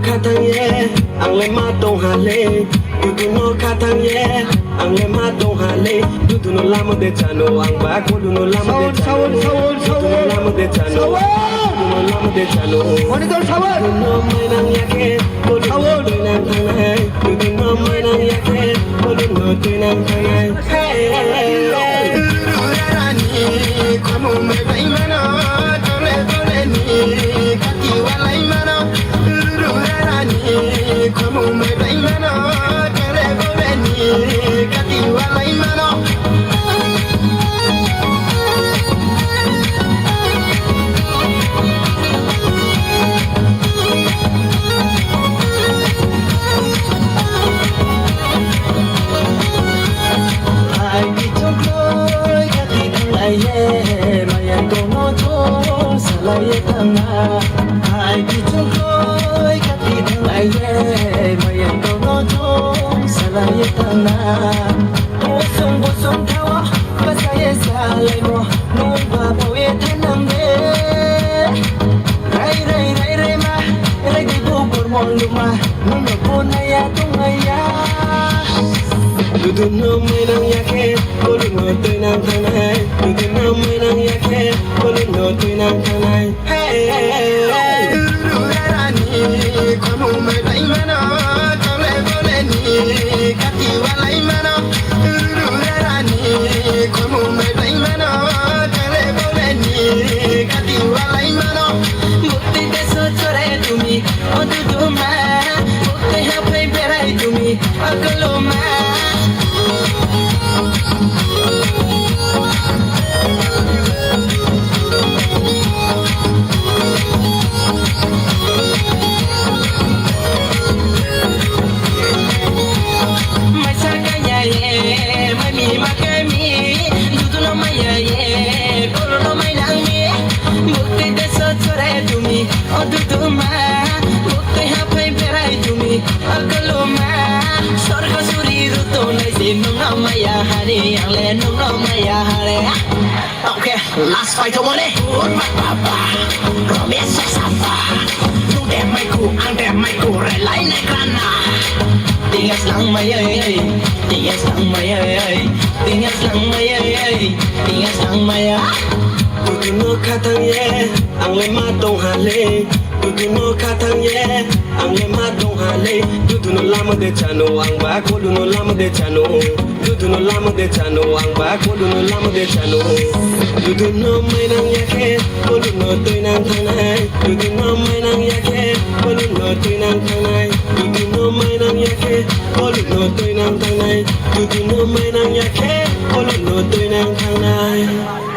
katanye, ang lema dong hale. You no katanye, ang lema dong hale. You no lamo de chano, ang bako no lamo de chano. You no lamo de chano, no lamo de chano. Monitor shower. You no mainang yake, no tuinang kanay. You no mainang yake, no tuinang kanay. Hey. Kamu megai mana, tole tole ni, kaki walai mana, rani. Kamu megai mana, tole tole ni, kaki walai mana. Salaya tanga, ai di chukoi kati tanga ye, mayan kono chong salaya tanga. Bosong tawa, basaya salay mo, nung babawi tanam de. Ray ma, ray di bubur mong luma, nung napunaya tungaya. Dudu no mainang yake, kolu no tuinang kanay. Dudu no mainang yake, kolu no tuinang kanay. Hey, rani, kamu megai mana, tole tole ni, kaki walai mana. Rani, kamu megai mana, tole tole ni, kaki walai mana. Bukti deso chore tumi, oduduma. Bukti hapai berai tumi, akaloma. Okay, last fight to money. Good my papa, promise safa. Nu dem mai ku, ang dem mai ku, relay na kana. Tingas lang mayay, tingas lang mayay, tingas lang mayay, tingas lang mayay. dudu no katanye, ang lema dong hale. Dudu no katanye, ang lema dong hale. Dudu no lamo de chano, ang bako no lamo de chano. Dudu no lamo de chano, ang bako no lamo de chano. Dudu no mainang yake, kolu no tuinang kanay. Dudu no mainang yake, kolu no tuinang kanay. Dudu no mainang yake, kolu no tuinang kanay. Dudu no mainang yake, kolu no tuinang kanay.